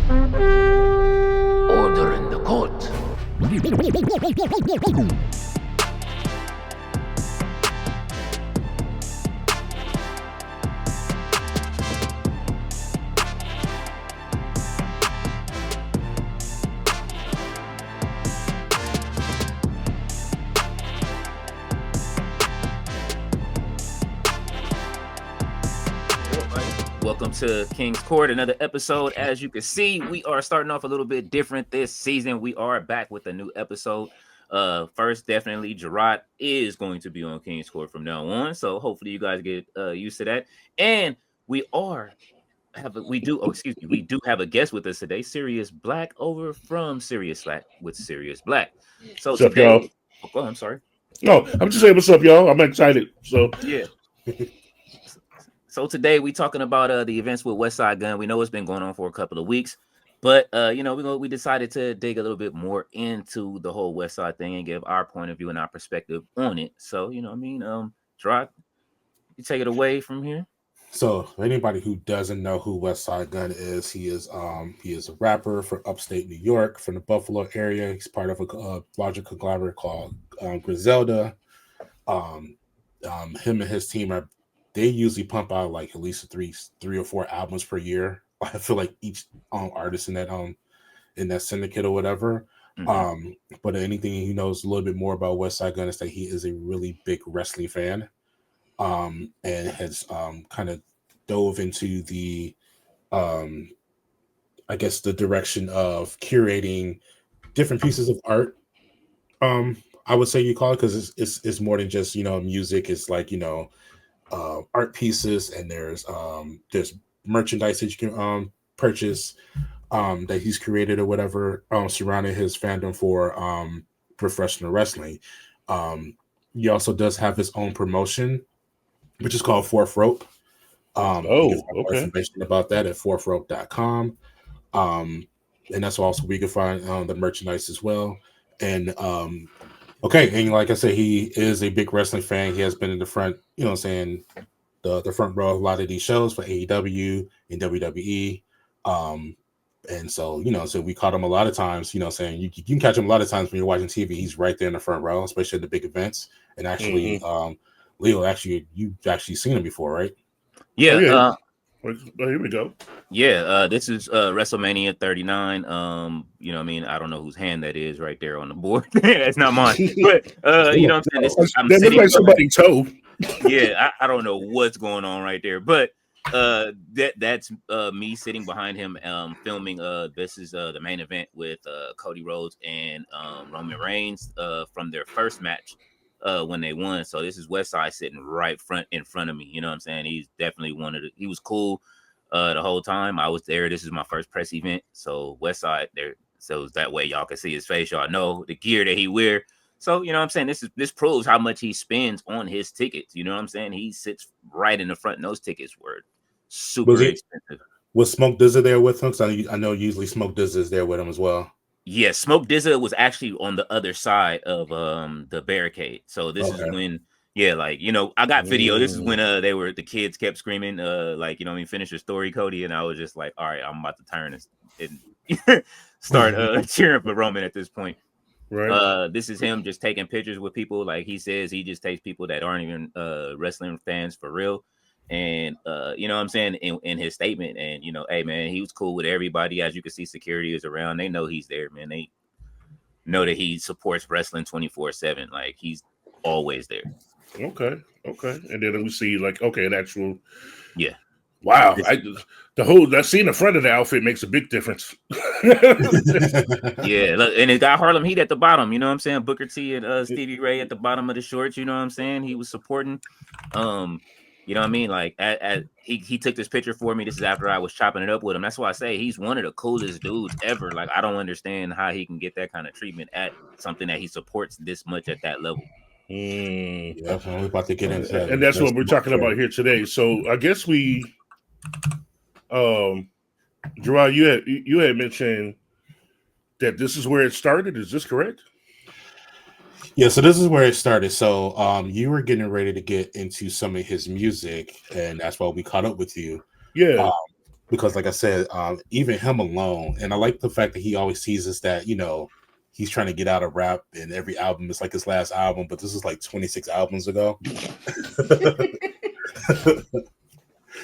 Order in the court. Welcome to Kingz Court, another episode. As you can see, we are starting off a little bit different this season. We are back with a new episode. First, definitely, Gerard is going to be on Kingz Court from now on. So hopefully you guys get used to that. And we do have a guest with us today, Sirius Black, over from Sirius Slack with Sirius Black. So what's up, today, y'all? Oh, I'm sorry. No, I'm just saying what's up, y'all. I'm excited. So yeah. So today we talking about the events with Westside Gunn. We know it's been going on for a couple of weeks, but we decided to dig a little bit more into the whole Westside thing and give our point of view and our perspective on it. So Gerard, you take it away from here. So, for anybody who doesn't know who Westside Gunn is, he is a rapper from upstate New York, from the Buffalo area. He's part of a larger conglomerate called Griselda. Him and his team they usually pump out like at least three or four albums per year. I feel like each artist in that syndicate or whatever. Mm-hmm. But anything he knows a little bit more about Westside Gunn is that he is a really big wrestling fan. And has kind of dove into the I guess the direction of curating different pieces of art. I would say you call it, because it's more than just music. It's like art pieces, and there's merchandise that you can purchase that he's created or whatever surrounding his fandom for professional wrestling. He also does have his own promotion, which is called Fourth Rope. okay. More information about that at fourthrope.com. And that's also where you can find the merchandise as well. And and like I said, he is a big wrestling fan. He has been in the front, the front row of a lot of these shows for AEW and WWE. And so, so we caught him a lot of times, saying you can catch him a lot of times when you're watching TV. He's right there in the front row, especially at the big events. And actually, Leo, you've actually seen him before, right? Yeah. Here we go. Yeah, this is WrestleMania 39. I don't know whose hand that is right there on the board. That's not mine. But you know what I'm saying? That looks like somebody's toe. Yeah, I don't know what's going on right there. But that's me sitting behind him filming. This is the main event with Cody Rhodes and Roman Reigns from their first match when they won. So this is Westside sitting right in front of me. You know what I'm saying? He's definitely he was cool the whole time I was there. This is my first press event. So Westside there. So that way y'all can see his face. Y'all know the gear that he wear. So, you know what I'm saying? This proves how much he spends on his tickets. You know what I'm saying? He sits right in the front, and those tickets were super expensive. Was Smoke Dizza there with him? Because I know usually Smoke Dizza is there with him as well. Yeah, Smoke Dizza was actually on the other side of the barricade. So this is when, I got video. This is when the kids kept screaming, finish your story, Cody. And I was just like, all right, I'm about to turn and start cheering for Roman at this point. Right. This is him just taking pictures with people. Like he says, he just takes people that aren't even wrestling fans for real. And you know what I'm saying, in his statement, and hey man, he was cool with everybody. As you can see, security is around. They know he's there, man. They know that he supports wrestling 24/7. Like he's always there. Okay. And then we see an actual. Yeah. Wow, that scene in front of the outfit makes a big difference. Yeah, look, and it got Harlem Heat at the bottom. You know what I'm saying? Booker T and Stevie Ray at the bottom of the shorts. You know what I'm saying? He was supporting. You know what I mean? Like, he took this picture for me. This is after I was chopping it up with him. That's why I say he's one of the coolest dudes ever. Like, I don't understand how he can get that kind of treatment at something that he supports this much at that level. Yeah, we're about to get into that. And that's what we're talking about here today. So I guess Gerard, you had mentioned that this is where it started. Is this correct? Yeah, so this is where it started. So you were getting ready to get into some of his music, and that's why we caught up with you. Yeah. because like I said, even him alone, and I like the fact that he always teases that, he's trying to get out of rap and every album is like his last album, but this is like 26 albums ago.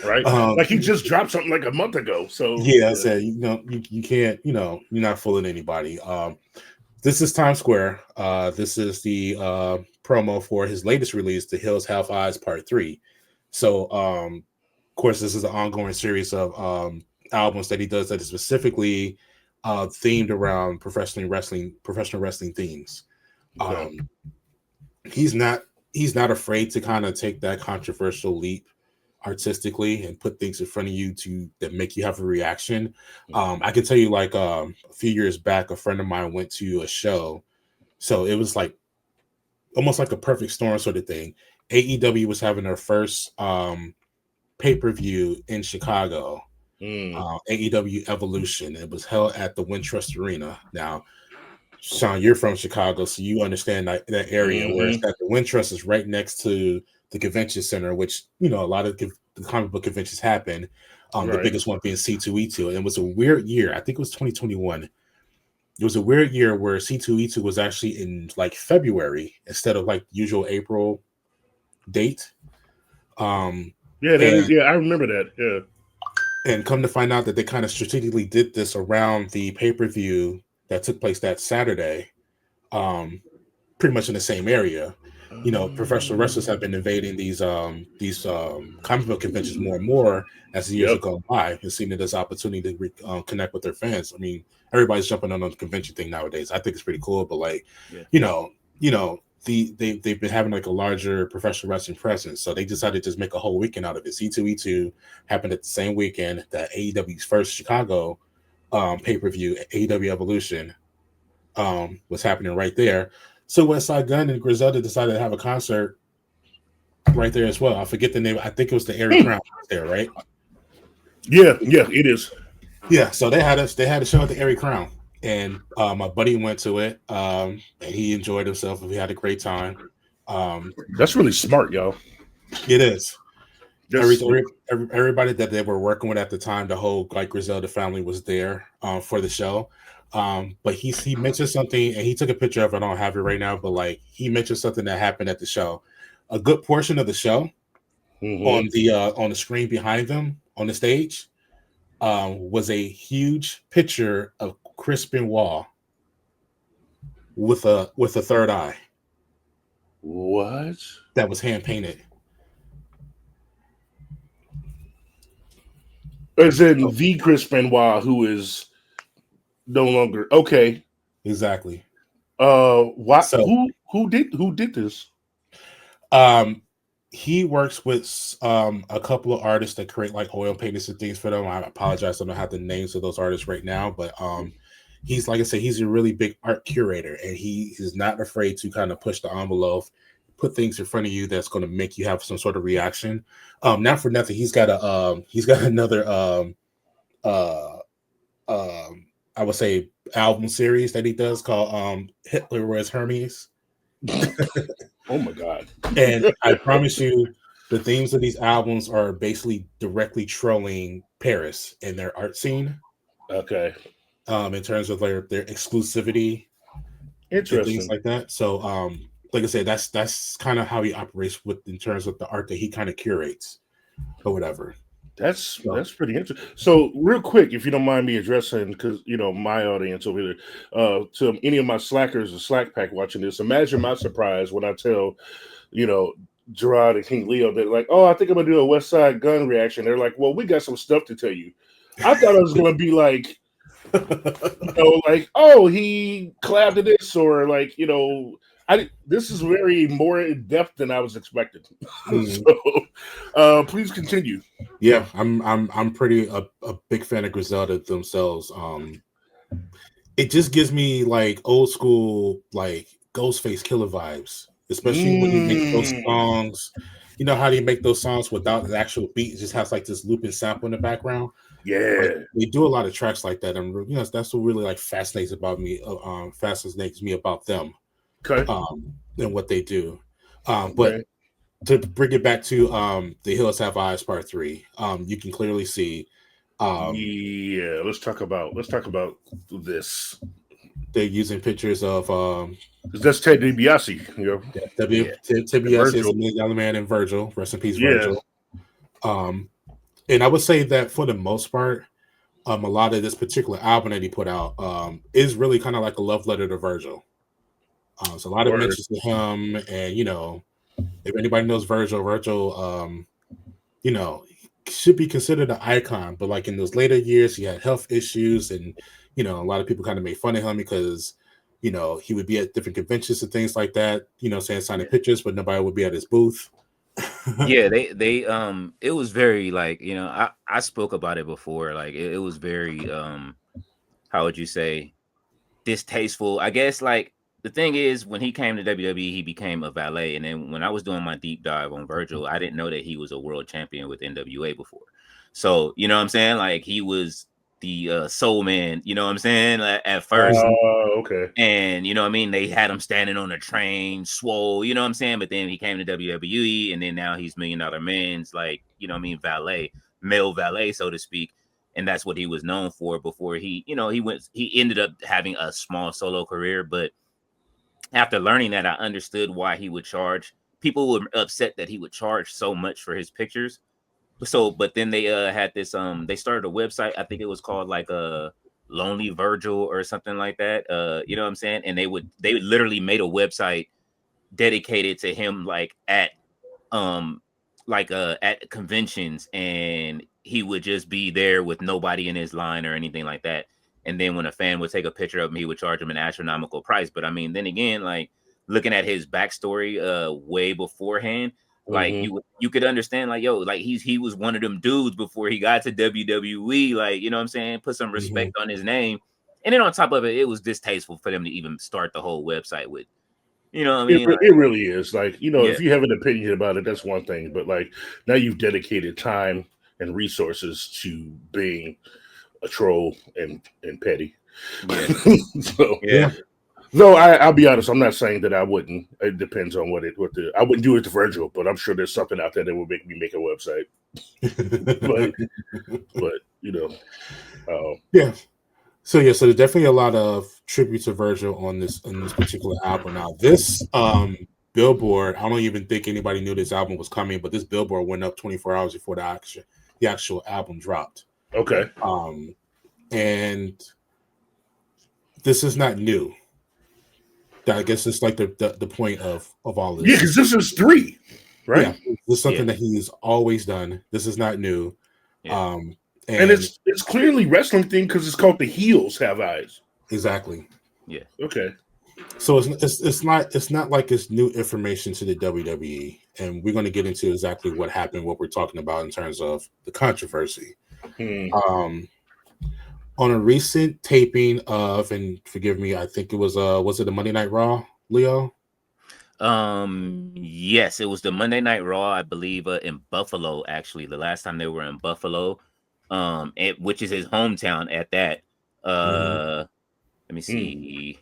Right? Like he just dropped something like a month ago. So yeah, I said, you can't, you're not fooling anybody. This is Times Square. This is the promo for his latest release, The Hills Have Eyes Part 3. So, of course, this is an ongoing series of albums that he does that is specifically themed around professional wrestling themes. okay. He's not afraid to kind of take that controversial leap artistically and put things in front of you that make you have a reaction. I can tell you, like a few years back, a friend of mine went to a show, so it was like almost like a perfect storm sort of thing. AEW was having their first pay-per-view in Chicago. AEW Evolution. It was held at the Wintrust Arena. Now, Sean, you're from Chicago, so you understand that area where it's that the Wintrust is right next to the convention center, which a lot of the comic book conventions happen. The biggest one being C2E2, and it was a weird year. I think it was 2021. It was a weird year where C2E2 was actually in like February instead of like the usual April date. I remember that. Yeah. And come to find out that they kind of strategically did this around the pay-per-view that took place that Saturday, pretty much in the same area. Professional wrestlers have been invading these comic book conventions more and more as the years have gone by, and seen it as an opportunity to connect with their fans. I mean, everybody's jumping on the convention thing nowadays. I think it's pretty cool, but they've been having like a larger professional wrestling presence, so they decided to just make a whole weekend out of it. C2E2 happened at the same weekend that AEW's first Chicago pay-per-view, AEW Evolution, was happening right there. So Westside Gunn and Griselda decided to have a concert right there as well. I forget the name. I think it was the Airy Crown there, right? Yeah, it is. Yeah, so they had a show at the Airy Crown, and my buddy went to it, and he enjoyed himself. He had a great time. That's really smart, y'all. It is. Everybody that they were working with at the time, the whole like Griselda family was there for the show. But he mentioned something, and he took a picture of it. I don't have it right now, but like he mentioned something that happened at the show. A good portion of the show on the screen behind them on the stage was a huge picture of Chris Benoit with a third eye. What? That was hand painted. As in the Chris Benoit, who is no longer okay. Exactly. Why? So, who did this? He works with a couple of artists that create like oil paintings and things for them. I apologize, I don't have the names of those artists right now, but he's, like I said, he's a really big art curator, and he is not afraid to kind of push the envelope, put things in front of you that's going to make you have some sort of reaction. Not for nothing, he's got another I would say album series that he does called Hitler Wears Hermes. Oh my God. And I promise you, the themes of these albums are basically directly trolling Paris and their art scene. Okay. In terms of their exclusivity. Interesting. Things like that. So like I said, that's kind of how he operates in terms of the art that he kind of curates or whatever. That's pretty interesting. So real quick, if you don't mind me addressing, because my audience over there, to any of my slackers or Slack Pack watching this, imagine my surprise when I tell, Gerard and King Leo that like, oh, I think I'm gonna do a Westside Gunn reaction. They're like, well, we got some stuff to tell you. I thought it was gonna be like, like, oh, he collabed to this, or like, this is very more in depth than I was expecting. So, please continue. Yeah, I'm pretty a big fan of Griselda themselves. It just gives me like old school like Ghostface Killer vibes, especially when you make those songs. You know how do you make those songs without the actual beat? It just has like this looping sample in the background. Yeah, like, they do a lot of tracks like that, and that's what really like fascinates me about them. Okay. And what they do. But to bring it back to The Hills Have Eyes Part 3, you can clearly see Yeah, let's talk about this. They're using pictures of Because that's Ted DiBiase, you know. Ted DiBiase is a $1 million man, and Virgil. Rest in peace, Virgil. And I would say that for the most part, a lot of this particular album that he put out is really kind of like a love letter to Virgil. So a lot of mentions to him, and if anybody knows Virgil, should be considered an icon. But like in those later years, he had health issues, and a lot of people kind of made fun of him because he would be at different conventions and things like that. Saying signing pictures, but nobody would be at his booth. Yeah, they it was very like, I spoke about it before. Like it was very how would you say, distasteful, I guess. Like the thing is, when he came to WWE, he became a valet, and then when I was doing my deep dive on Virgil, I didn't know that he was a world champion with NWA before. So you know what I'm saying, like he was the soul man, you know what I'm saying, at first. Okay. And you know what I mean, they had him standing on a train, swole, you know what I'm saying. But then he came to WWE, and then now he's $1 Million Man's, like, you know what I mean, valet, male valet, so to speak. And that's what he was known for before he ended up having a small solo career. But after learning that, I understood why he would charge. People were upset that he would charge so much for his pictures. So, but then they had this they started a website. I think it was called like Lonely Virgil or something like that. You know what I'm saying? And they literally made a website dedicated to him, like at conventions, and he would just be there with nobody in his line or anything like that. And then when a fan would take a picture of him, he would charge him an astronomical price. But I mean, then again, like looking at his backstory way beforehand, like you could understand, like, yo, like he was one of them dudes before he got to WWE, like, you know what I'm saying, put some respect on his name. And then on top of it, it was distasteful for them to even start the whole website with, you know what I mean? It really is. Like, if you have an opinion about it, that's one thing. But like now you've dedicated time and resources to being a troll and petty. Yeah. So yeah. No, I'll be honest. I'm not saying that I wouldn't. It depends on I wouldn't do it to Virgil, but I'm sure there's something out there that would make me make a website. but yeah. So there's definitely a lot of tribute to Virgil on this particular album. Now this Billboard, I don't even think anybody knew this album was coming, but this Billboard went up 24 hours before the actual album dropped. Okay. And this is not new. I guess it's like the point of all this. Yeah, because this is 3, right? Yeah, this is something that he's always done. This is not new. Yeah. And it's clearly wrestling thing because it's called The Heels Have Eyes. Exactly. Yeah. Okay. So it's not like it's new information to the WWE, and we're going to get into exactly what happened, what we're talking about in terms of the controversy. On a recent taping of, and forgive me, I think it was it a Monday Night Raw, Leo? Yes, it was the Monday Night Raw, I believe, in Buffalo. Actually, the last time they were in Buffalo, which is his hometown at that. Let me see.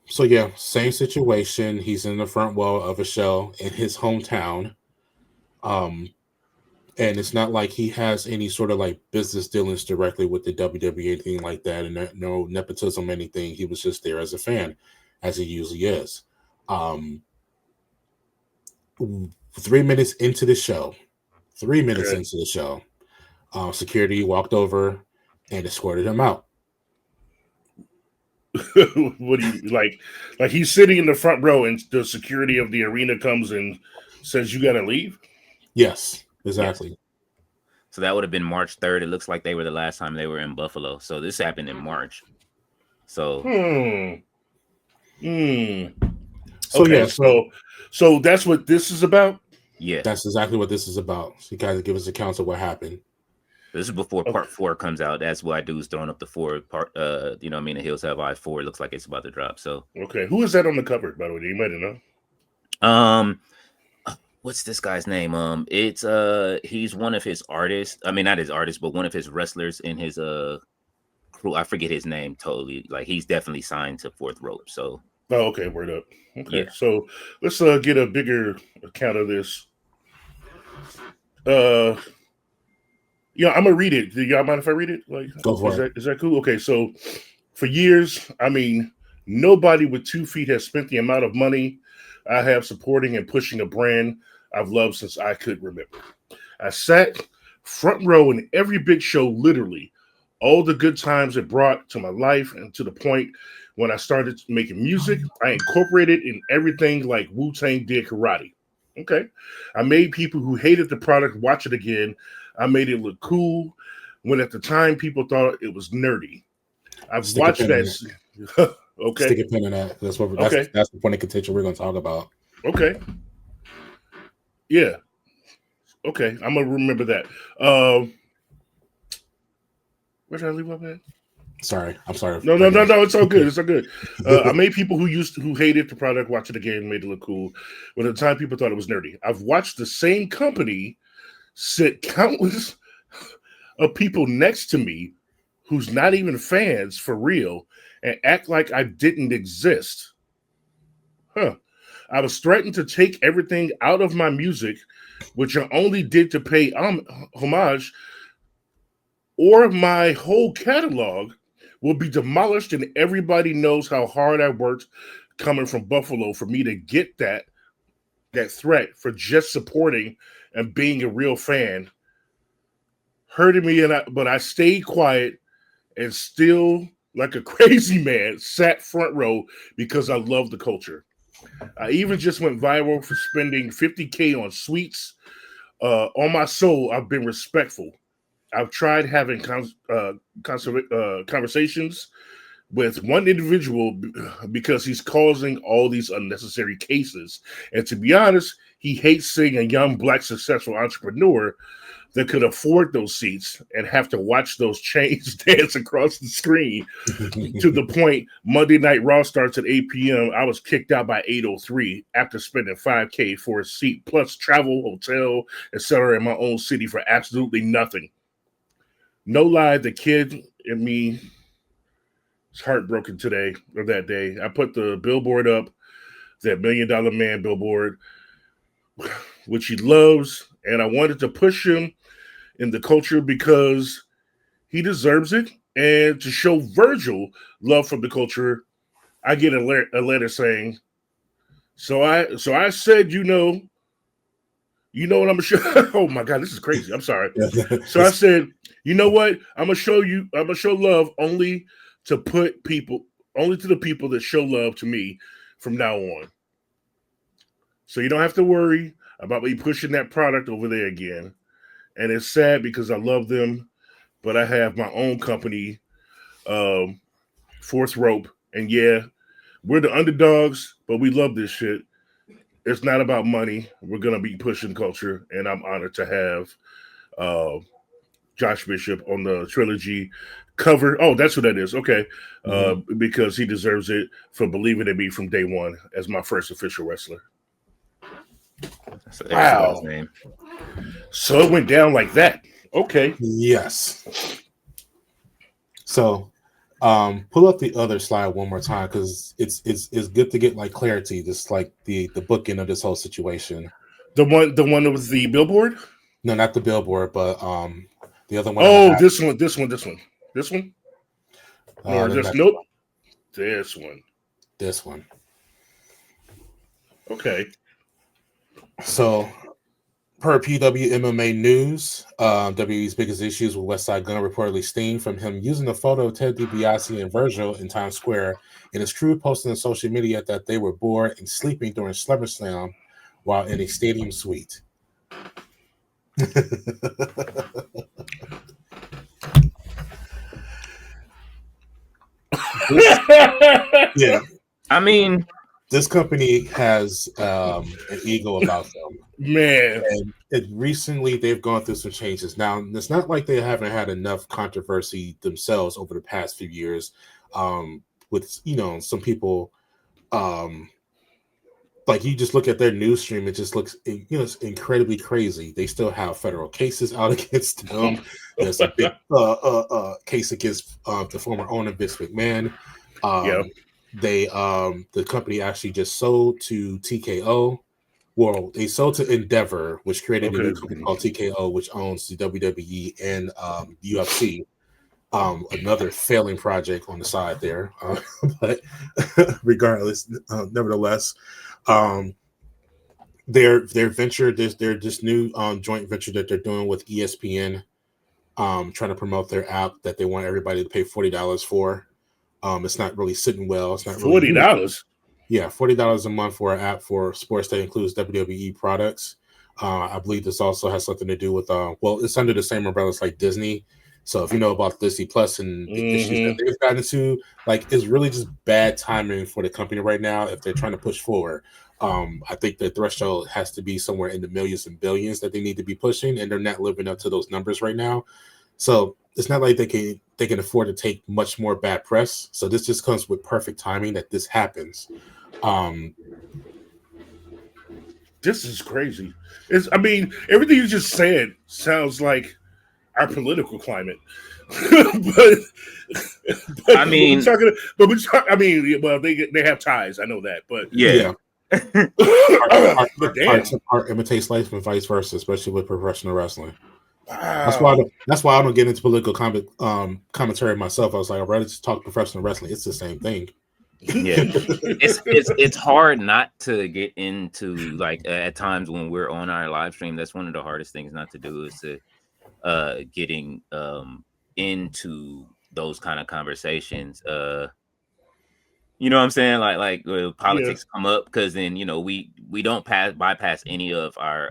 So yeah, same situation. He's in the front row of a show in his hometown. And it's not like he has any sort of like business dealings directly with the WWE, anything like that, and no nepotism, anything. He was just there as a fan, as he usually is. 3 minutes into the show, security walked over and escorted him out. What do you like? Like he's sitting in the front row, and the security of the arena comes and says, "You got to leave." Yes. Exactly. Yes. So that would have been March 3rd. It looks like they were the last time they were in Buffalo. So this happened in March. So Okay, yeah. So that's what this is about? Yeah. That's exactly what this is about. So you guys give us accounts of what happened. This is before part 4 comes out. That's why dude's throwing up the 4 part. You know what I mean? The Hills Have Eyes 4. It looks like it's about to drop. So okay. Who is that on the cover, by the way? Do you might know? What's this guy's name? It's he's one of his artists. I mean, not his artist, but one of his wrestlers in his crew. I forget his name totally. Like he's definitely signed to Fourth Rope. So okay, word up. Okay, yeah. So let's get a bigger account of this. Yeah, I'm gonna read it. Do y'all mind if I read it? Like, Go for it. Is that cool? Okay, so for years, I mean, nobody with 2 feet has spent the amount of money I have supporting and pushing a brand I've loved since I could remember. I sat front row in every big show, literally. All the good times it brought to my life, and to the point when I started making music, I incorporated in everything like Wu-Tang did karate. Okay. I made people who hated the product watch it again. I made it look cool when at the time people thought it was nerdy. I've Stick a watched pin in that. Okay. Stick a pin in that. Okay. That's the point of contention we're going to talk about. Okay. Yeah. Okay. I'm gonna remember that. Where did I leave off at? Sorry, I'm sorry. No. It's all good. It's all good. I made people who hated the product watch it again, made it look cool. When at the time people thought it was nerdy. I've watched the same company sit countless of people next to me who's not even fans for real and act like I didn't exist. Huh. I was threatened to take everything out of my music, which I only did to pay homage, or my whole catalog will be demolished, and everybody knows how hard I worked coming from Buffalo for me to get that threat for just supporting and being a real fan. Hurting me, but I stayed quiet and still, like a crazy man, sat front row because I love the culture. I even just went viral for spending $50K on sweets. On my soul, I've been respectful. I've tried having conversations with one individual because he's causing all these unnecessary cases. And to be honest, he hates seeing a young black successful entrepreneur that could afford those seats and have to watch those chains dance across the screen to the point Monday Night Raw starts at 8 p.m. I was kicked out by 8:03 after spending $5K for a seat, plus travel, hotel, etc. in my own city for absolutely nothing. No lie, the kid in me is heartbroken today or that day. I put the billboard up, that $1 Million Man billboard, which he loves, and I wanted to push him in the culture because he deserves it. And to show Virgil love from the culture, I get a letter saying, so I said, you know what I'm gonna show. Oh my God, this is crazy. I'm sorry. So I said, you know what? I'm gonna show love only to the people that show love to me from now on. So you don't have to worry about me pushing that product over there again. And it's sad because I love them, but I have my own company, Fourth Rope. And yeah, we're the underdogs, but we love this shit. It's not about money. We're going to be pushing culture, and I'm honored to have Josh Bishop on the trilogy cover. Oh, that's what that is. Okay. Because he deserves it for believing in me from day one as my first official wrestler. Wow. Name. So it went down like that. Okay. Yes. So pull up the other slide one more time because it's good to get like clarity, just like the bookend of this whole situation. The one with the billboard? No, not the billboard, but the other one. Oh, this one. Or this? Nope. This one. This one. Okay. So, per PW MMA News, WWE's biggest issues with Westside Gunn reportedly stemmed from him using a photo of Ted DiBiase and Virgil in Times Square, and his crew posting on social media that they were bored and sleeping during SummerSlam while in a stadium suite. Yeah. I mean, this company has an ego about them. Man. And recently they've gone through some changes. Now, it's not like they haven't had enough controversy themselves over the past few years with, some people, like you just look at their news stream, it just looks, it's incredibly crazy. They still have federal cases out against them. There's a big case against the former owner, Vince McMahon. The company actually just sold to TKO, Well, they sold to Endeavor, which created a new Okay. company called TKO, which owns the WWE and UFC. Another failing project on the side there, but regardless, nevertheless, their venture, their this new joint venture that they're doing with ESPN, trying to promote their app that they want everybody to pay $40 for. It's not really sitting well. It's not really $40. Yeah, $40 a month for an app for sports that includes WWE products. I believe this also has something to do with well, it's under the same umbrella as like Disney. So if you know about Disney Plus and the issues that they've gotten into, like it's really just bad timing for the company right now if they're trying to push forward. I think the threshold has to be somewhere in the millions and billions that they need to be pushing, and they're not living up to those numbers right now. So it's not like they can afford to take much more bad press. So this just comes with perfect timing that this happens. This is crazy. I mean, everything you just said sounds like our political climate. but I mean, I mean, well, they have ties. I know that, but yeah. But damn, art imitates life and vice versa, especially with professional wrestling. Wow. That's why I don't get into political commentary myself. I was like, I'd rather just talk professional wrestling. It's the same thing. Yeah, it's hard not to get into, like, at times when we're on our live stream. That's one of the hardest things not to do, is to getting into those kind of conversations. You know what I'm saying? Like politics come up, because then we don't bypass any of our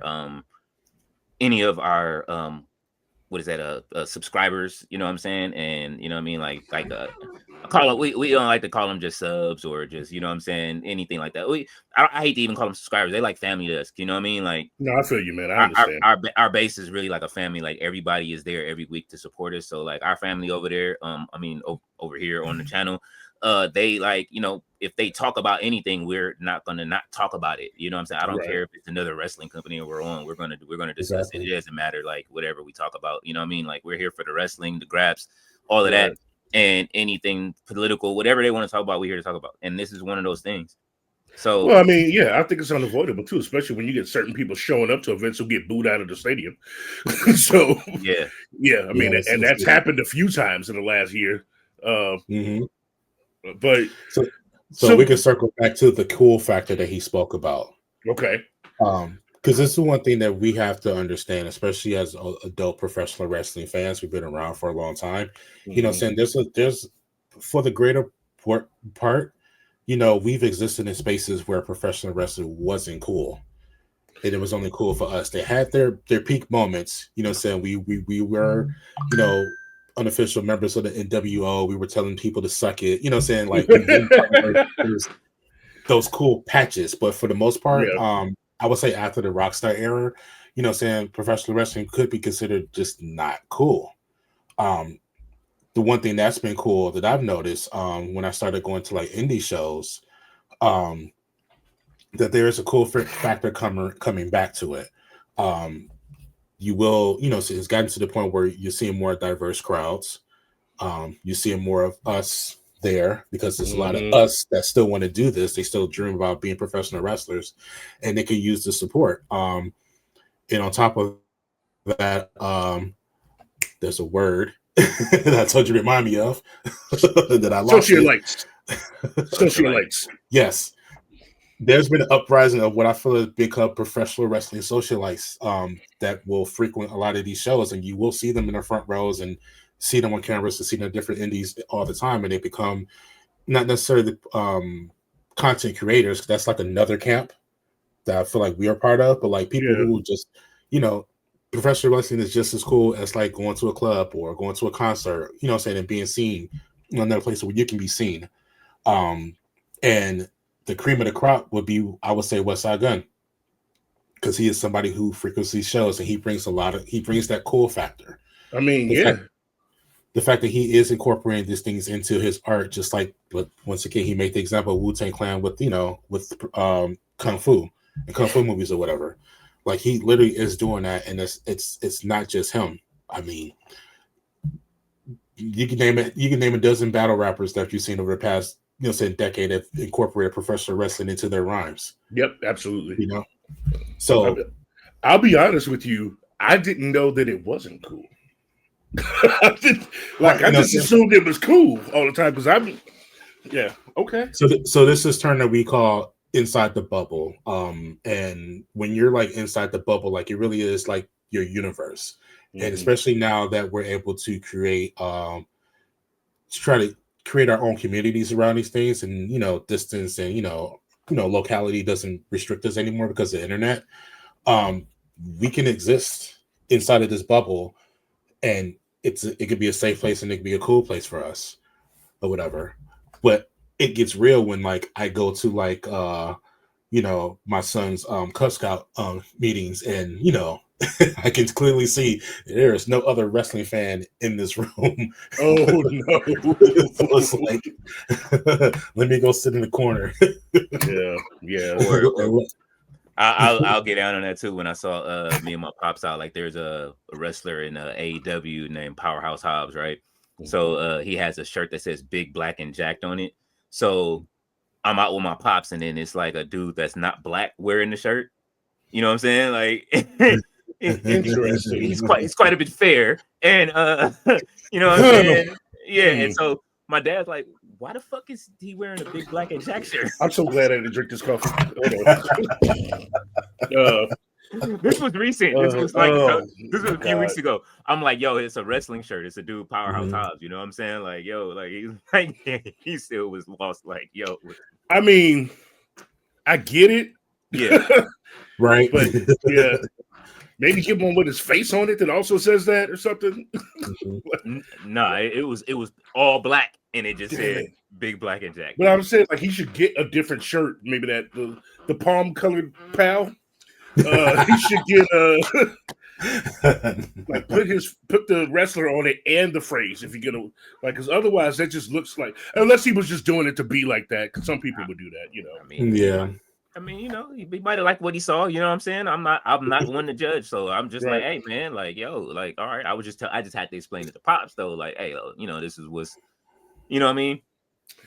what is that, subscribers, you know what I'm saying? And you know what I mean, like I call it, we don't like to call them just subs, or just, you know what I'm saying, anything like that. I hate to even call them subscribers. They like family to us, you know what I mean? Like, no, I feel you, man. I understand. Our base is really like a family. Like, everybody is there every week to support us. So like our family over there, over here on the channel, they, like, if they talk about anything, we're not gonna not talk about it. You know what I'm saying? I don't care if it's another wrestling company or we're on. We're gonna discuss it. It doesn't matter, like, whatever we talk about. You know what I mean? Like, we're here for the wrestling, the grabs, all of that, and anything political, whatever they want to talk about, we're here to talk about. And this is one of those things. So, well, I mean, yeah, I think it's unavoidable too, especially when you get certain people showing up to events who get booed out of the stadium. So yeah, I mean, and that's happened a few times in the last year. But so we can circle back to the cool factor that he spoke about. Okay. Because this is one thing that we have to understand, especially as adult professional wrestling fans. We've been around for a long time. You know what I'm saying? There's for the greater part, we've existed in spaces where professional wrestling wasn't cool. And it was only cool for us. They had their peak moments, you know what I'm saying? We were, unofficial members of the NWO. We were telling people to suck it, you know what I'm saying? Like, those cool patches. But for the most part, I would say after the Rockstar era, you know what I'm saying, professional wrestling could be considered just not cool. The one thing that's been cool that I've noticed when I started going to like indie shows, that there is a cool factor coming back to it. You will, so it's gotten to the point where you're seeing more diverse crowds. You're seeing more of us there, because there's a lot of us that still want to do this. They still dream about being professional wrestlers, and they can use the support. And on top of that, there's a word that I told you to remind me of that I lost. Socialites. Yes. There's been an uprising of what I feel is become professional wrestling socialites that will frequent a lot of these shows, and you will see them in the front rows and see them on cameras and see them in different indies all the time, and they become not necessarily content creators, because that's like another camp that I feel like we are part of, but like people who just, professional wrestling is just as cool as like going to a club or going to a concert, you know what I'm saying, and being seen in another place where you can be seen. And the cream of the crop would be, I would say, Westside Gunn, because he is somebody who frequently shows, and he brings that cool factor. I mean, the fact that he is incorporating these things into his art, just like, but once again, he made the example of Wu-Tang Clan with Kung Fu and Kung Fu movies or whatever. Like, he literally is doing that, and it's not just him. I mean, you can name a dozen battle rappers that you've seen over the past, decade, that incorporated professional wrestling into their rhymes. Yep, absolutely. So I'll be honest with you. I didn't know that it wasn't cool. I just assumed it was cool all the time because okay. So this is term that we call inside the bubble. And when you're like inside the bubble, like it really is like your universe. Mm-hmm. And especially now that we're able to create to try to create our own communities around these things, and distance and locality doesn't restrict us anymore because of the internet. We can exist inside of this bubble, and it could be a safe place and it could be a cool place for us or whatever. But it gets real when like I go to like my son's Cub Scout meetings, and I can clearly see there is no other wrestling fan in this room. Oh no! It's like, let me go sit in the corner. Yeah. I'll get down on that too. When I saw me and my pops out, like there's a wrestler in AEW named Powerhouse Hobbs, right? So he has a shirt that says "Big Black and Jacked" on it. So I'm out with my pops, and then it's like a dude that's not black wearing the shirt. You know what I'm saying? Like, interesting. He's quite a bit fair, and you know what I'm saying? Yeah. And so my dad's like, why the fuck is he wearing a Big Black and Jack shirt? I'm so glad I didn't drink this coffee. This was recent. This was a few weeks ago. I'm like, yo, it's a wrestling shirt. It's a dude, Powerhouse Hobbs. You know what I'm saying? Like, yo, like he's like he still was lost. Like, yo. I mean, I get it. Yeah. Right. But yeah. Maybe give one with his face on it that also says that or something. No, it was all black and it just said Big Black and Jack. But I'm saying like he should get a different shirt. Maybe that the palm colored pal. He should get like put the wrestler on it and the phrase if you get because otherwise that just looks like, unless he was just doing it to be like that, because some people would do that, I mean, yeah. I mean, he might have liked what he saw. You know what I'm saying? I'm not one to judge, so I'm just like, hey, man, like, yo, like, all right. I just had to explain it to pops though, like, hey, this is what's, you know what I mean?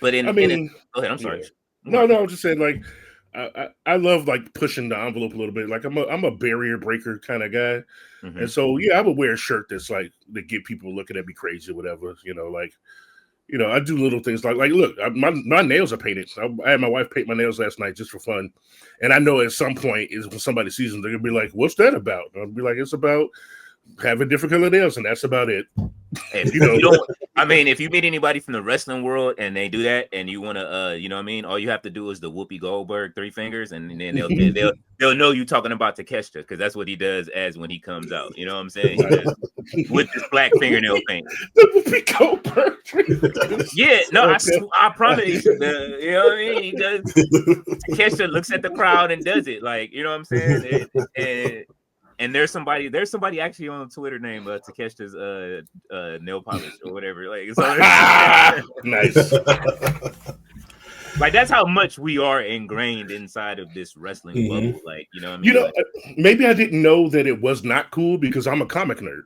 But go ahead. I'm sorry. Yeah. No, I'm just saying, like, I love like pushing the envelope a little bit. Like I'm a barrier breaker kind of guy, and so I would wear a shirt that's like that get people looking at me crazy or whatever. I do little things like look, my nails are painted. I had my wife paint my nails last night just for fun. And I know at some point is when somebody sees them, they're going to be like, what's that about? And I'll be like, it's about having different color nails, and that's about it. If you meet anybody from the wrestling world and they do that and you want to, you know what I mean? All you have to do is the Whoopi Goldberg 3 fingers, and then they'll know you talking about Takeshita, because that's what he does as when he comes out. You know what I'm saying? He does with this black fingernail paint. The Whoopi Goldberg. Yeah, no, I promise. You know what I mean? He does. Takeshita looks at the crowd and does it, like, you know what I'm saying? And there's somebody actually on Twitter named Takeshita's nail polish or whatever. Like, so nice. Like, that's how much we are ingrained inside of this wrestling bubble. Like, you know what I mean? Maybe I didn't know that it was not cool because I'm a comic nerd.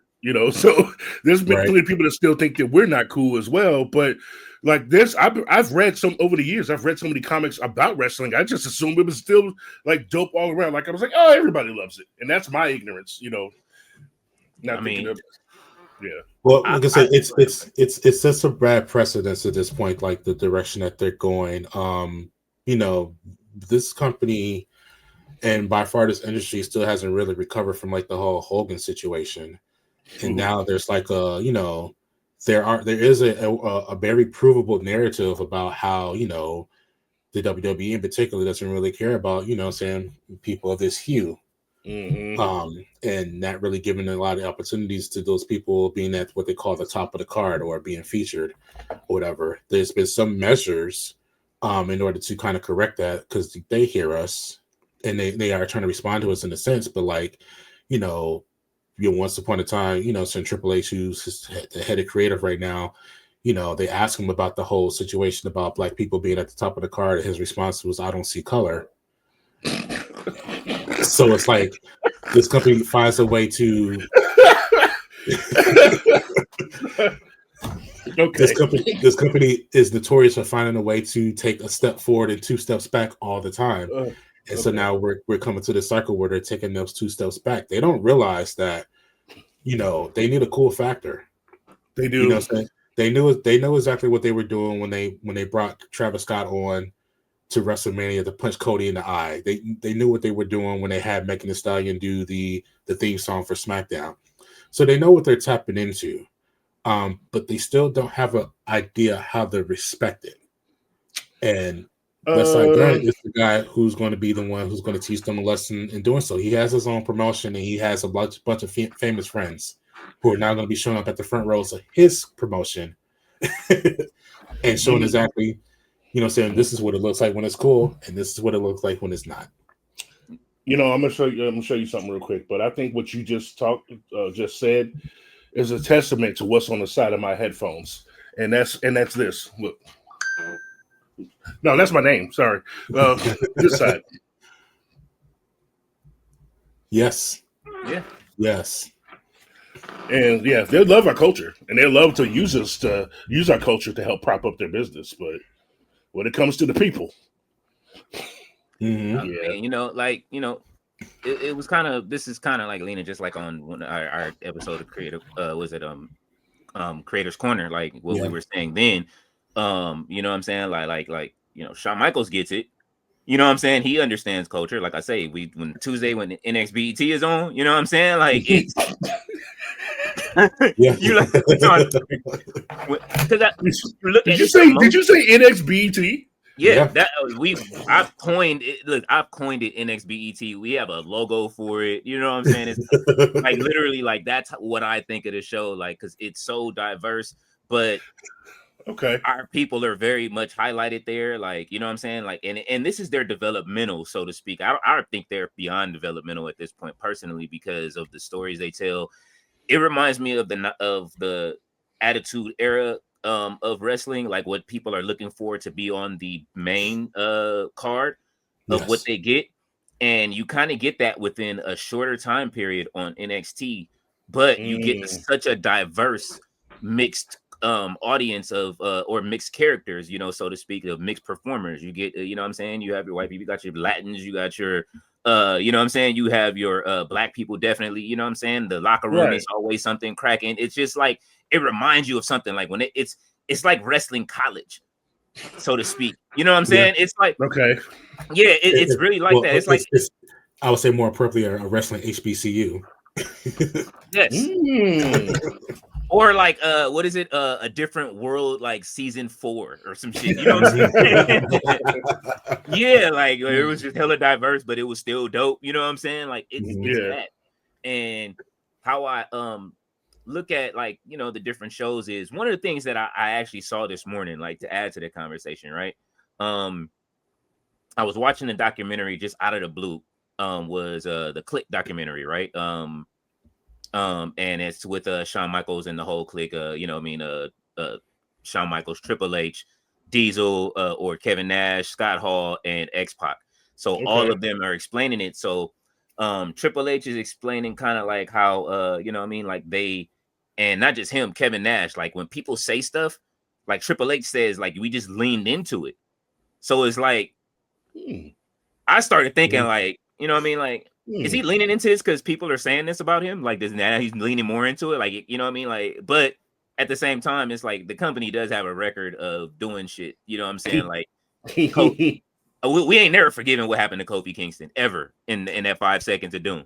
So there's been plenty of people that still think that we're not cool as well. But like this, I've read over the years, I've read so many comics about wrestling. I just assumed it was still like dope all around. Like I was like, oh, everybody loves it. And that's my ignorance, Well, like I said, it's just a bad precedence at this point, like the direction that they're going. This company and by far this industry still hasn't really recovered from like the whole Hogan situation. And now there's like there is a very provable narrative about how, the WWE in particular doesn't really care about, people of this hue. And not really giving a lot of opportunities to those people being at what they call the top of the card or being featured or whatever. There's been some measures in order to kind of correct that, because they hear us and they are trying to respond to us in a sense, but like, once upon a time, since Triple H, who's the head of creative right now, they asked him about the whole situation about black people being at the top of the card. And his response was, I don't see color. So it's like this company finds a way to this company is notorious for finding a way to take a step forward and 2 steps back all the time. And so now we're coming to the cycle where they're taking those 2 steps back. They don't realize that, they need a cool factor. They do. They know exactly what they were doing when they brought Travis Scott on to WrestleMania to punch Cody in the eye. They knew what they were doing when they had Megan Thee Stallion do the theme song for SmackDown. So they know what they're tapping into. But they still don't have an idea how to respect it. And Westside Gunn is the guy who's going to be the one who's going to teach them a lesson in doing so. He has his own promotion, and he has a bunch of famous friends who are now going to be showing up at the front rows of his promotion and showing exactly, saying this is what it looks like when it's cool, and this is what it looks like when it's not. I'm gonna show you something real quick, but I think what you just said is a testament to what's on the side of my headphones, and that's this. Look. No, that's my name. Sorry. This side. Yes. Yeah. Yes. And yeah, they love our culture, and they love to use our culture to help prop up their business. But when it comes to the people, and, it was kind of, this is kind of like leaning just like on one our episode of Creative Creators Corner, like what we were saying then. You know what I'm saying? Like Shawn Michaels gets it. You know what I'm saying? He understands culture. Like I say, when Tuesday when NXBET is on, you know what I'm saying? Like it's you like did you say NXBET? Yeah, that I've coined it. Look, I've coined it NXBET. We have a logo for it. You know what I'm saying? It's like literally like that's what I think of the show, like because it's so diverse, but our people are very much highlighted there, like, you know what I'm saying, like, and this is their developmental, so to speak. I think they're beyond developmental at this point personally because of the stories they tell. It reminds me of the Attitude Era of wrestling, like what people are looking for to be on the main card of what they get, and you kind of get that within a shorter time period on NXT, but you get such a diverse mixed audience of or mixed characters, so to speak, of mixed performers. You get you know what I'm saying, you have your white people, you got your Latins, you got your you know what I'm saying, you have your black people, definitely, you know what I'm saying. The locker room is always something cracking. It's just like it reminds you of something like when it's like wrestling college, so to speak, you know what I'm saying. It's like it's really like that. It's like I would say more appropriately a wrestling HBCU. Yes. Or like what is it? A Different World, like season 4 or some shit. You know what I'm saying? Yeah, like it was just hella diverse, but it was still dope. You know what I'm saying? Like it's that. And how I look at, like, the different shows is one of the things that I actually saw this morning, like to add to the conversation, right? I was watching a documentary just out of the blue. Was the Click documentary, right? And it's with Shawn Michaels and the whole clique, Shawn Michaels, Triple H, Diesel, or Kevin Nash, Scott Hall, and X-Pac. So all of them are explaining it. So Triple H is explaining kind of like how like they, and not just him, Kevin Nash, like when people say stuff, like Triple H says, like we just leaned into it. So it's like I started thinking like, you know what I mean, like, is he leaning into this because people are saying this about him? Like, this now he's leaning more into it, like, you know what I mean? Like, but at the same time, it's like the company does have a record of doing shit. You know what I'm saying? Like, we ain't never forgiven what happened to Kofi Kingston ever in that 5 seconds of doom.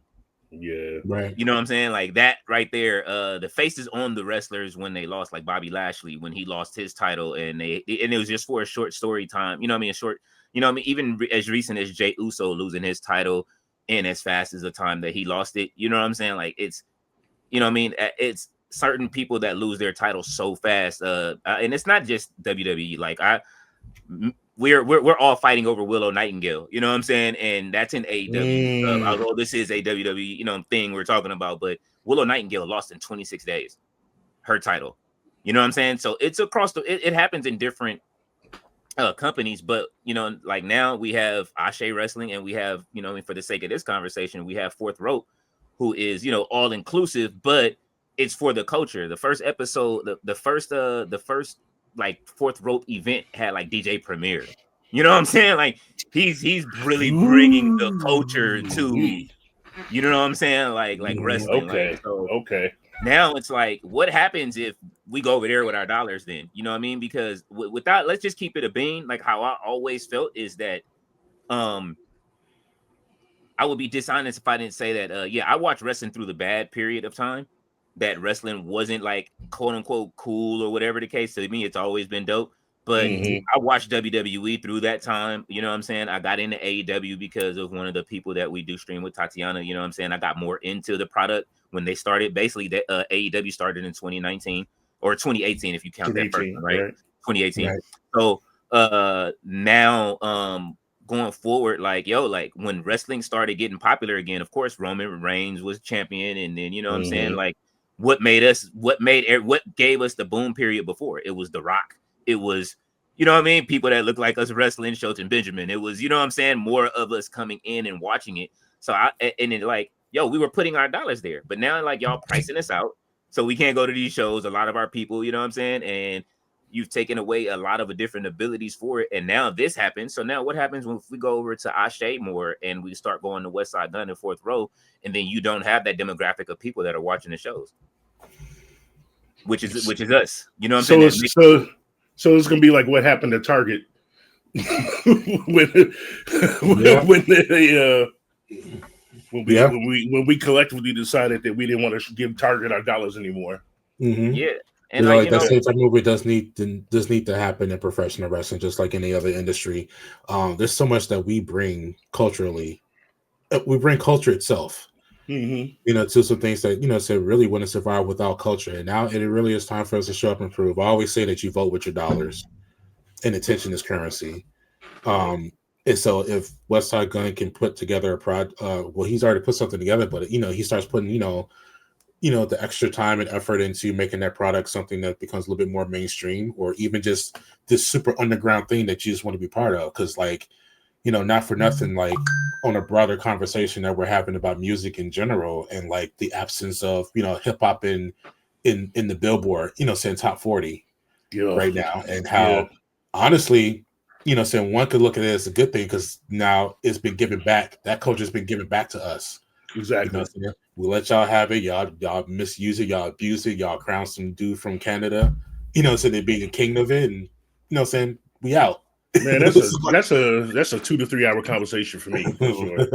Yeah, right. You know what I'm saying? Like that right there. The faces on the wrestlers when they lost, like Bobby Lashley when he lost his title, and it was just for a short story time. You know what I mean? A short. You know what I mean? Even as recent as Jey Uso losing his title in as fast as the time that he lost it. You know what I'm saying? Like it's, you know what I mean? It's certain people that lose their title so fast. And it's not just WWE. Like we're all fighting over Willow Nightingale. You know what I'm saying? And that's in AEW. Although this is a WWE, thing we're talking about, but Willow Nightingale lost in 26 days, her title. You know what I'm saying? So it's across it happens in different companies, but like now we have Ashe Wrestling, and we have, for the sake of this conversation, we have Fourth Rope, who is all inclusive, but it's for the culture. The first episode, the first like Fourth Rope event had like DJ Premier. You know what I'm saying? Like he's really bringing the culture to, you know what I'm saying? Like wrestling. Okay. Like, so Okay. now it's like, what happens if we go over there with our dollars then? You know what I mean? Because without, let's just keep it a bean. Like how I always felt is that I would be dishonest if I didn't say that. Yeah, I watched wrestling through the bad period of time. That wrestling wasn't like quote unquote cool or whatever the case. To me, it's always been dope. But I watched WWE through that time. You know what I'm saying? I got into AEW because of one of the people that we do stream with, Tatiana. You know what I'm saying? I got more into the product when they started. Basically, that AEW started in 2019 or 2018 if you count that first one, right? 2018. Right. So now going forward, like when wrestling started getting popular again, of course Roman Reigns was champion, and then you know what I'm saying, like what gave us the boom period before? It was The Rock. It was, you know what I mean, people that look like us wrestling, Shelton Benjamin. It was, you know what I'm saying, more of us coming in and watching it. So we were putting our dollars there, but now like y'all pricing us out, so we can't go to these shows. A lot of our people, you know what I'm saying, and you've taken away a lot of the different abilities for it, and now this happens. So now what happens when we go over to Ashe more and we start going to Westside Gunn and Fourth Row, and then you don't have that demographic of people that are watching the shows, which is us. You know what I'm saying? So it's gonna be like what happened to Target when we collectively decided that we didn't want to give Target our dollars anymore. Yeah. And like that same type of movie does need to happen in professional wrestling, just like any other industry. There's so much that we bring culturally. We bring culture itself, you know, to some things that, you know, so really wouldn't survive without culture. And now it really is time for us to show up and prove. I always say that you vote with your dollars, and attention is currency. And so if Westside Gunn can put together a product, well, he's already put something together, but you know, he starts putting, you know, the extra time and effort into making that product something that becomes a little bit more mainstream, or even just this super underground thing that you just want to be part of. Because, like, you know, not for nothing, like on a broader conversation that we're having about music in general, and like the absence of, you know, hip hop in the Billboard, you know, saying top 40 right now, and how honestly, you know, saying one could look at it as a good thing because now it's been given back. That culture's been given back to us. Exactly. You know, we let y'all have it. Y'all misuse it. Y'all abuse it. Y'all crown some dude from Canada. You know, so they being a king of it, and you know, saying we out. Man, that's a 2 to 3 hour conversation for me. For sure.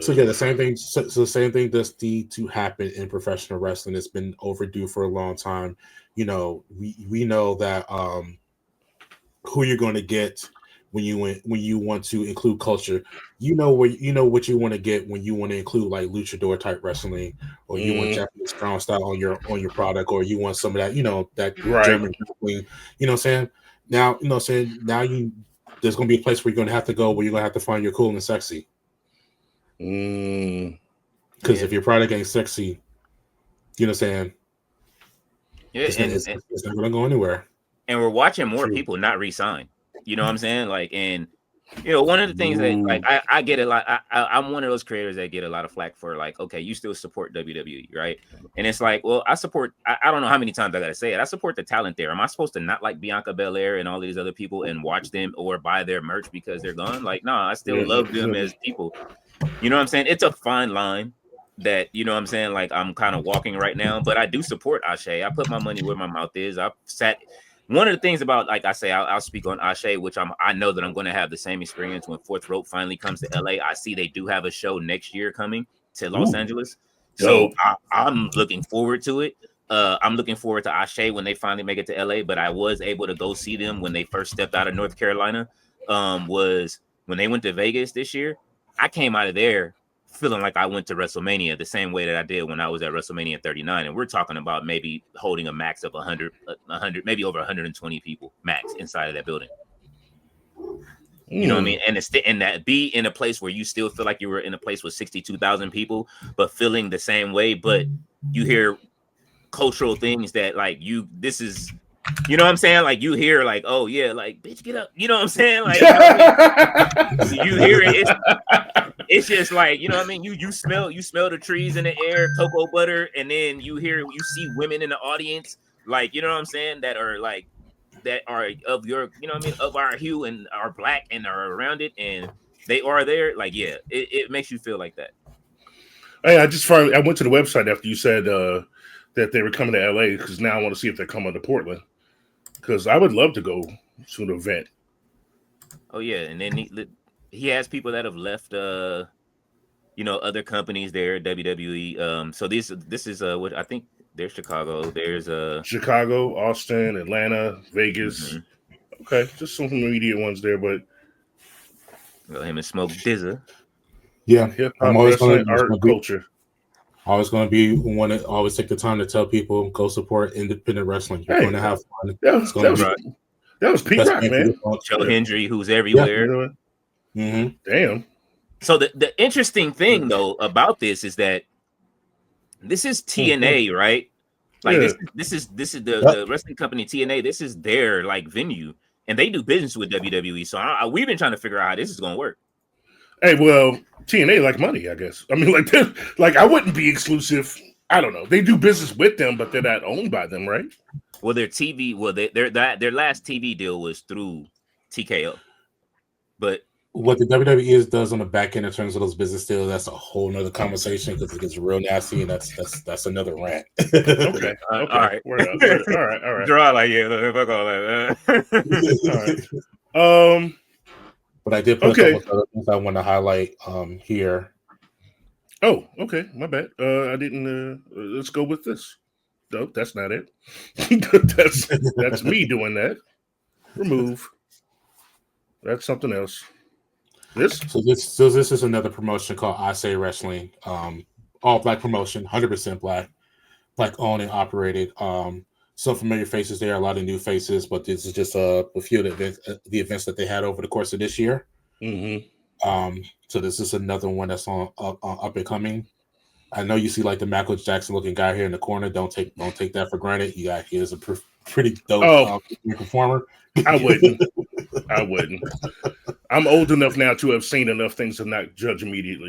So yeah, the same thing. So the same thing does need to happen in professional wrestling. It's been overdue for a long time. You know, we know that who you're going to get when you want to include culture. You know what you want to get when you want to include like luchador type wrestling, or you want Japanese strong style on your product, or you want some of that, you know, that German wrestling. You know what I'm saying? Now, you know what I'm saying? Now there's going to be a place where you're going to have to go, where you're going to have to find your cool and sexy. Because if your product ain't sexy, you know what I'm saying? Yeah, it's not going to go anywhere. And we're watching more people not re-sign. You know what I'm saying? Like, and you know, one of the things that like I get a lot. I'm one of those creators that get a lot of flack for like, okay, you still support WWE, right? And it's like, well, I support. I don't know how many times I gotta say it. I support the talent there. Am I supposed to not like Bianca Belair and all these other people and watch them or buy their merch because they're gone? Like, no, I still love them as people. You know what I'm saying? It's a fine line that, you know what I'm saying, like I'm kind of walking right now, but I do support Ashe. I put my money where my mouth is. I've sat. One of the things about, like I say, I'll speak on Ashe, which I know that I'm going to have the same experience when Fourth Rope finally comes to LA. I see they do have a show next year coming to Los Angeles. So I'm looking forward to it. I'm looking forward to Ashe when they finally make it to LA, but I was able to go see them when they first stepped out of North Carolina. Was when they went to Vegas this year. I came out of there feeling like I went to WrestleMania the same way that I did when I was at WrestleMania 39. And we're talking about maybe holding a max of 100, maybe over 120 people max inside of that building. You know what I mean? And that be in a place where you still feel like you were in a place with 62,000 people, but feeling the same way. But you hear cultural things that like this is, you know what I'm saying? Like you hear like, oh yeah, like bitch, get up. You know what I'm saying? Like, you know what I mean? You hear it. It's just like, you know what I mean? You smell the trees in the air, cocoa butter, and then you see women in the audience, like, you know what I'm saying, that are like that are of your, you know what I mean, of our hue and are black and are around it, and they are there. Like, yeah, it makes you feel like that. Hey, I went to the website after you said that they were coming to LA, because now I want to see if they're coming to Portland, because I would love to go to an event. Oh yeah, and then he has people that have left other companies there, WWE. So this is what I think there's Chicago. There's Chicago, Austin, Atlanta, Vegas. Mm-hmm. Okay, just some immediate ones there, but him and Smoke Dizza. Yeah, hip-hop, wrestling, art, culture. Always going to be one that always take the time to tell people, go support independent wrestling. You're going to have fun. That was Pete Rock, man. Joe Hendry, who's everywhere. Yeah. Mm-hmm. Damn. So the interesting thing though about this is that this is TNA, right? Like this is the wrestling company TNA. This is their like venue, and they do business with WWE. So we've been trying to figure out how this is going to work. Hey, well, TNA like money, I guess. I mean, like I wouldn't be exclusive. I don't know. They do business with them, but they're not owned by them, right? Well, their TV, their last TV deal was through TKO, but what the WWE does on the back end in terms of those business deals, that's a whole nother conversation, because it gets real nasty, and that's another rant. Okay. All right. All right. Draw like fuck all that. All right. But I did put a couple of other things I want to highlight here. Oh, okay. My bad. I didn't. Let's go with this. No, that's not it. that's me doing that. Remove. That's something else. So this is another promotion called I Say Wrestling. All black promotion, 100% black owned and operated. Some familiar faces there, a lot of new faces, but this is just a few of the events that they had over the course of this year. Mm-hmm. So this is another one that's on up and coming. I know you see like the Michael Jackson looking guy here in the corner. Don't take that for granted. He is a pretty dope performer. I wouldn't. I'm old enough now to have seen enough things to not judge immediately.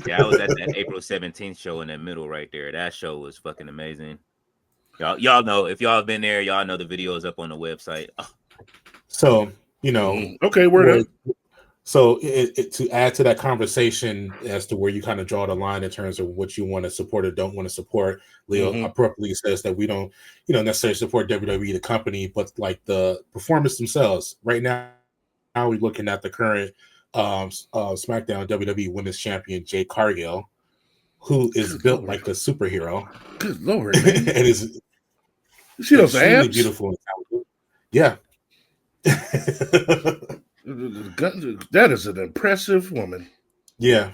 Yeah, I was at that April 17th show in the middle right there. That show was fucking amazing. Y'all know, if y'all have been there, y'all know the video is up on the website. Oh. So, okay, word up. So to add to that conversation as to where you kind of draw the line in terms of what you want to support or don't want to support, Leo appropriately says that we don't, necessarily support WWE, the company, but like the performers themselves. Right now we're looking at the current SmackDown WWE Women's Champion, Jade Cargill, who is built like a superhero. Good Lord, man. And is see those abs? Beautiful and talented. Yeah. That is an impressive woman. Yeah.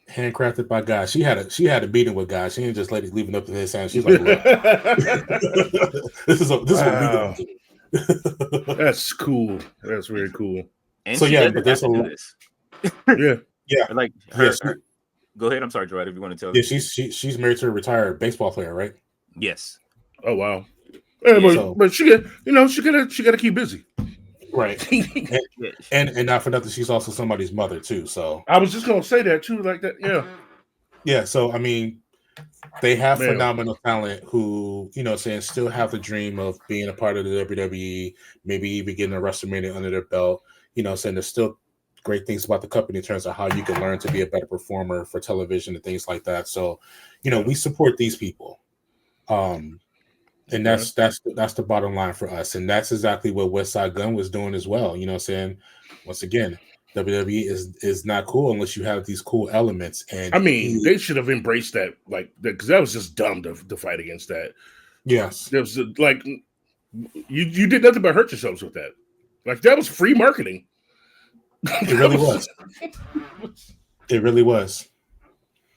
Handcrafted by God. She had a meeting with God. She didn't just leave it up to his hands. She's like, look, this is what we do. That's cool. That's very cool. And so but there's this. Yeah. Like her. Go ahead. I'm sorry, Gerard, if you want to tell. Yeah, she's married to a retired baseball player, right? Yes. Oh wow. Yeah, but she gotta keep busy. Right. and not for nothing, she's also somebody's mother too. So I was just gonna say that too, like that. Yeah. Yeah. So I mean, they have phenomenal talent who, still have the dream of being a part of the WWE, maybe even getting a WrestleMania under their belt. Saying there's still great things about the company in terms of how you can learn to be a better performer for television and things like that. So, we support these people. And that's the bottom line for us. And that's exactly what Westside Gunn was doing as well. Once again, WWE is not cool unless you have these cool elements. And I mean, they should have embraced that, like, because that was just dumb to fight against that. Yes. There was like, you did nothing but hurt yourselves with that. Like, that was free marketing. It really was. It really was.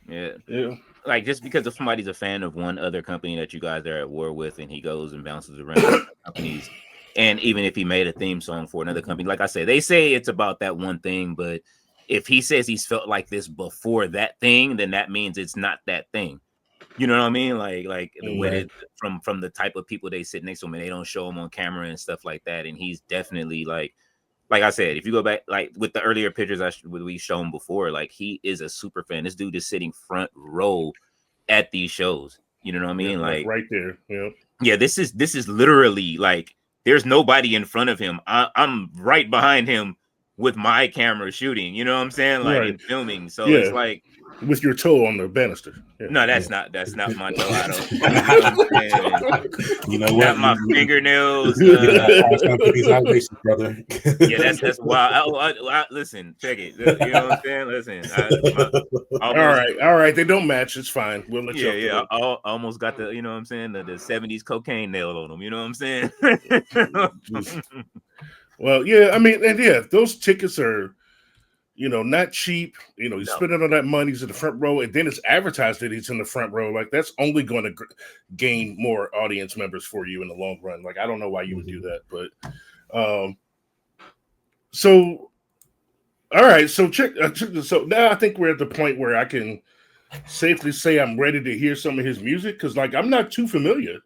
Yeah. Yeah. Like, just because if somebody's a fan of one other company that you guys are at war with, and he goes and bounces around companies, and even if he made a theme song for another company, like I said, they say it's about that one thing, but if he says he's felt like this before that thing, then that means it's not that thing. You know what I mean? Like the way from the type of people they sit next to him, and they don't show him on camera and stuff like that, and he's definitely like I said, if you go back, like with the earlier pictures we shown before, like he is a super fan. This dude is sitting front row at these shows. You know what I mean? Yeah, like right there. Yeah. Yeah. This is literally like there's nobody in front of him. I'm right behind him with my camera shooting. You know what I'm saying? Like Right. and filming. So Yeah. it's like with your toe on the banister. Yeah. no, that's not my toe. I don't. You know what I'm saying? You know what? Not my fingernails. Brother. Yeah, that's wild. Listen, check it. You know what I'm saying? Listen, all right. They don't match. It's fine. We'll let you. Yeah. I almost got the, you know what I'm saying, the 70s cocaine nail on them. You know what I'm saying? Well, yeah. I mean, and yeah, those tickets are, not cheap. He's spending all that money. He's in the front row, and then it's advertised that he's in the front row. Like that's only going to gain more audience members for you in the long run. Like I don't know why you would do that, but so all right. So so now I think we're at the point where I can safely say I'm ready to hear some of his music because like I'm not too familiar.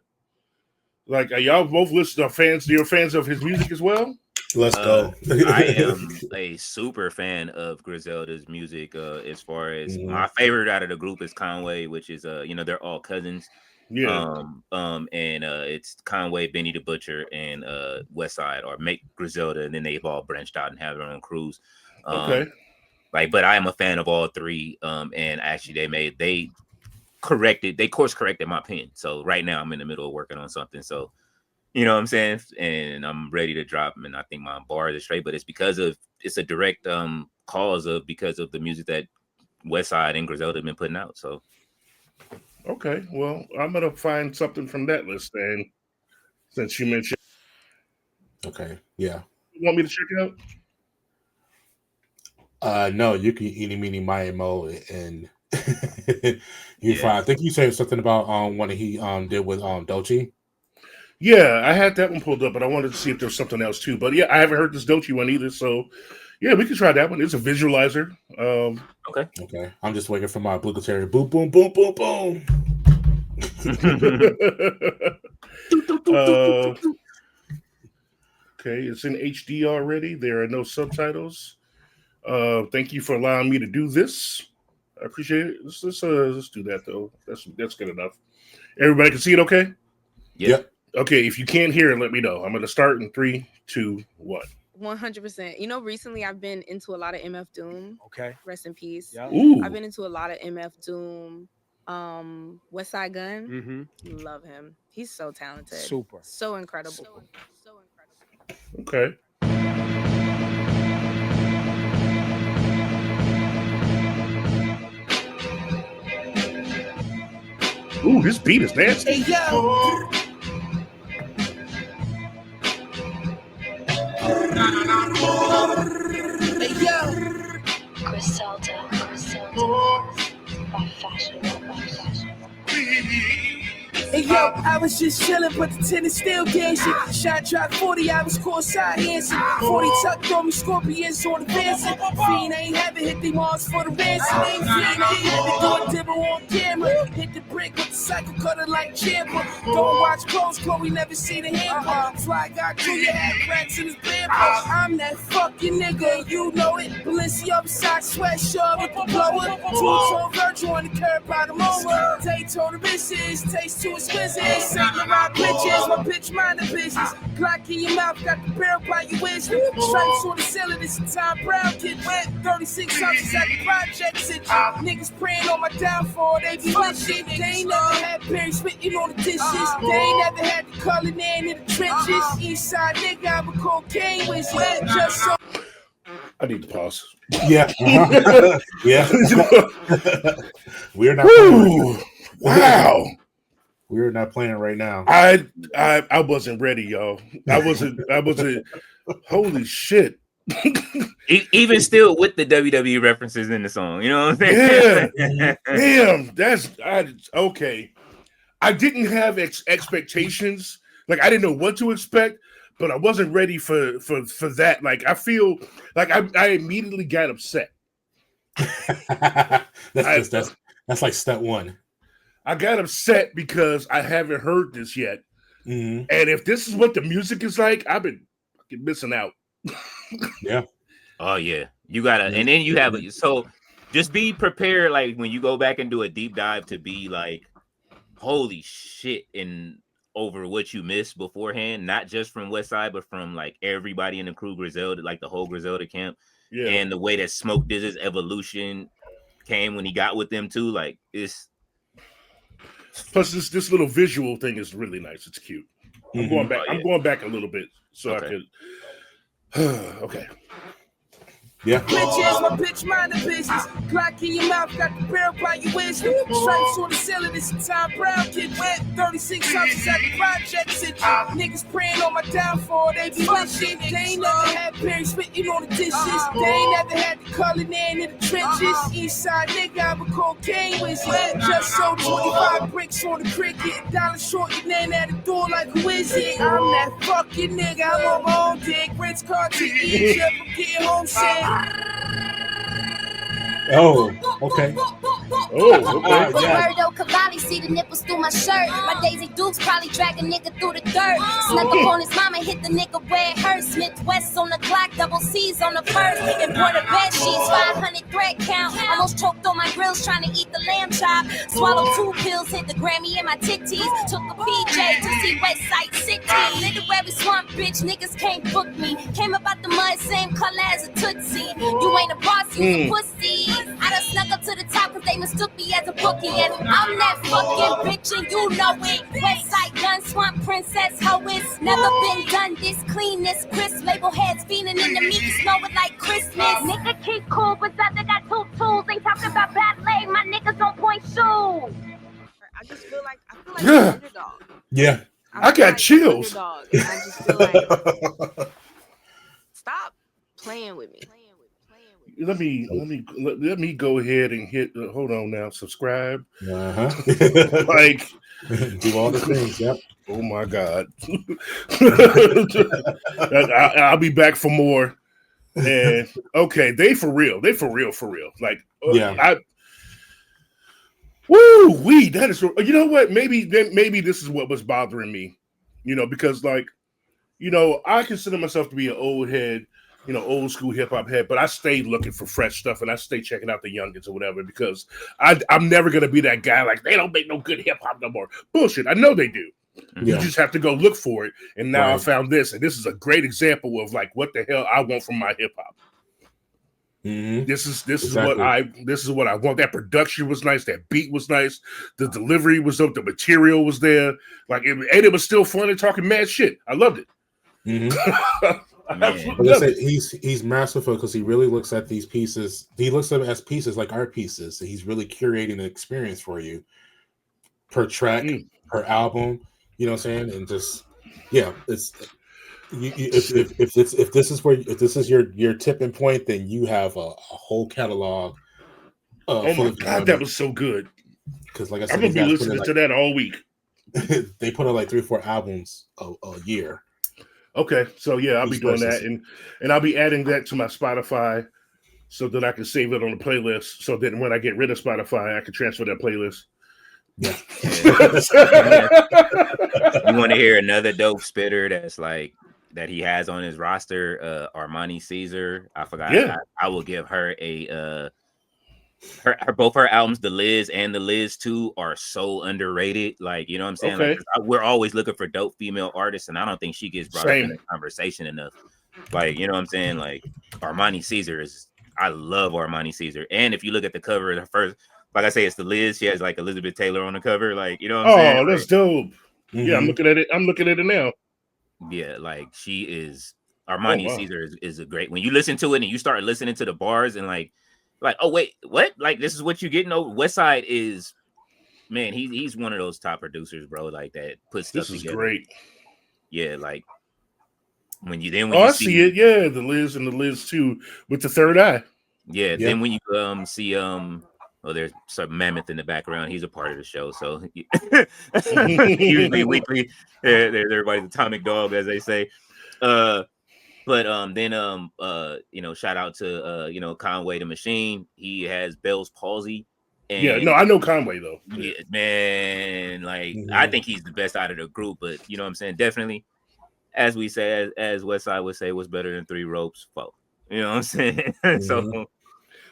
Like are y'all both fans? You're fans of his music as well? Let's go. I am a super fan of Griselda's music. As far as my favorite out of the group is Conway, which is they're all cousins. Yeah. And it's Conway, Benny the Butcher, and Westside or make Griselda, and then they've all branched out and have their own crews. Okay. But I am a fan of all three. And actually they course corrected my pen. So right now I'm in the middle of working on something. So you know what I'm saying? And I'm ready to drop them. And I think my bars are straight, but it's a direct because of the music that Westside and Griselda have been putting out. So okay. Well, I'm gonna find something from that list then since you mentioned. Okay, yeah. You want me to check it out? No, you can eeny meeny miny mo and you find. I think you said something about one that he did with Dolce. Yeah, I had that one pulled up, but I wanted to see if there's something else too. But yeah, I haven't heard this Dolce one either. So yeah, we can try that one. It's a visualizer. Okay. I'm just waiting for my obligatory boom, boom, boom, boom, boom. Okay, it's in HD already. There are no subtitles. Thank you for allowing me to do this. I appreciate it. Let's do that though. That's good enough. Everybody can see it, okay? Yep. Okay, if you can't hear it, let me know. I'm going to start in 3, 2, 1. 100%. Recently I've been into a lot of MF Doom. Okay. Rest in peace. Yep. I've been into a lot of MF Doom. Westside Gunn. Love him. He's so talented. Super. So incredible. So incredible. Okay. Ooh, this beat is nasty. Hey, yo. Hey, yo. Griselda. By fashion. Hey yo, I was just chillin', but the tennis still dancing. Shot dropped 40, I was courtside dancing. 40 tucked on me, scorpions on the dancing. Fiend ain't haven't hit the Mars for the ransom. Fiend ain't had to do a dibble on camera. Hit the brick with the cycle cutter like Champa. Don't watch close, Chloe never see the hammer. Fly guy crew, you had cracks in his bamboo. I'm that fucking nigga, you know it. Balenciaga side sweatshirt with the blower. Two-tone virtual on the curb by the moment. Daytona misses, taste too exquisite. Saint Laurent bitches, my bitch mind the business. Glock in your mouth, got the barrel by your wisdom. Stripes on the ceiling, it's a Tom Brown kid. 36 ounces at the projects. Niggas praying on my downfall, they be wishing. They ain't never had Perry spitting on the dishes. They ain't never had the color man in the trenches. Eastside nigga, I'm a cocaine wizard. Just so. I need to pause. Yeah. Yeah. We're not. Wow. We're not playing right now. I wasn't ready, y'all. I wasn't. Holy shit. Even still with the WWE references in the song, you know what I'm saying? Yeah. Damn, okay. I didn't have expectations. Like I didn't know what to expect, but I wasn't ready for that. Like I feel like I immediately got upset. That's like step one. I got upset because I haven't heard this yet. Mm-hmm. And if this is what the music is like, I've been fucking missing out. Yeah. Oh yeah. You gotta, and then you have so just be prepared, like when you go back and do a deep dive, to be like, holy shit, and over what you missed beforehand, not just from Westside, but from like everybody in the crew, Griselda, like the whole Griselda camp, and the way that Smoke did his evolution came when he got with them too. Like it's plus this little visual thing is really nice. It's cute. I'm going back. I'm going back a little bit so I could. Okay. Yeah. Bitches, my bitch mind the business. Glock in your mouth, got the barrel by your wisdom. Stripes on the ceiling, this is Tom Brown kid wet. 36 ounces at the projects. Niggas praying on my downfall, they be wishing. They ain't never had Perry spitting on the dishes. They ain't never had the color man in the trenches. Eastside nigga, I'm a cocaine wizard. Just sold 25 bricks on the cricket. Dollar short, your name at the door like who is it? I'm that fucking nigga, I'm on my own dick. Rinse car to Egypt, I'm getting homesick. Oh, okay. Roberto Cavalli, see the nipples through my shirt. My Daisy Dukes probably drag a nigga through the dirt. Snuck up on his mama, hit the nigga where it hurts. Smith West on the clock, double C's on the first. Imported bed sheets, 500 thread count. Almost choked on my grills trying to eat the lamb chop. Swallowed 2 pills, hit the Grammy in my titties. Took a PJ to see Westside City. Literary swamp bitch, niggas can't book me. Came up out the mud, same color as a Tootsie. You ain't a boss, you a pussy. I done snuck up to the top cause they mistook me as a bookie. And I'm that fucking bitch and you know it. Westside Gunn, swamp princess, hoe it's never been done this clean, this crisp. Label heads feeding in the meat, smell it like Christmas. Nigga keep cool, but other got 2 tools. Ain't talking about ballet, my niggas on point shoes. I just feel like I'm an underdog. Yeah. I got chills. I just feel like stop playing with me. Let me go ahead and hit. Hold on now. Subscribe. Like do all the things. Yep. Oh my God. I'll be back for more. And okay, they for real. Like that is. You know what? Maybe this is what was bothering me. You know, because like, you know, I consider myself to be an old head. You know, old school hip hop head, but I stayed looking for fresh stuff and I stay checking out the youngins or whatever because I'm never gonna be that guy like they don't make no good hip hop no more. Bullshit. I know they do. You just have to go look for it. And now I found this, and this is a great example of like what the hell I want from my hip hop. This is what I want. That production was nice. That beat was nice. The delivery was up. The material was there. Like it was still fun and talking mad shit. I loved it. He's masterful because he really looks at these pieces. He looks at them as pieces, like art pieces. So he's really curating an experience for you per track, per album. You know what I'm saying? And just it's if this is your tipping point, then you have a whole catalog. Oh my God, that was so good. Because like I said, I'm gonna be listening to that all week. They put out like 3 or 4 albums a year. Okay, so yeah, I'll be doing that, and I'll be adding that to my Spotify so that I can save it on the playlist. So that when I get rid of Spotify, I can transfer that playlist. Yeah. You want to hear another dope spitter that's like that he has on his roster? Armani Caesar. I forgot. Yeah. I will give her a both her albums, The Liz and The Liz 2, are so underrated. Like, you know what I'm saying? Okay. Like, we're always looking for dope female artists, and I don't think she gets brought up in the conversation enough. Like, you know what I'm saying? Like, Armani Caesar I love Armani Caesar. And if you look at the cover of the first, like I say, it's The Liz. She has like Elizabeth Taylor on the cover. Like, you know what I'm saying? Oh, that's dope. Yeah, I'm looking at it. I'm looking at it now. Yeah, like she is. Armani Caesar is a great. When you listen to it and you start listening to the bars and like, oh wait, what? Like this is what you're getting over. Westside is, man, he's one of those top producers, bro. Like that puts stuff together. This is great. Yeah, like when you see it. Yeah, The Liz and The Liz 2 with the third eye. Yeah, then when you see there's some mammoth in the background. He's a part of the show, so usually weekly. There's everybody's atomic dog, as they say. But then shout out to Conway the Machine. He has Bell's palsy. And I know Conway though. Yeah, man, like I think he's the best out of the group. But you know what I'm saying? Definitely, as we say, as Westside would say, what's better than 3 ropes? 4. You know what I'm saying? So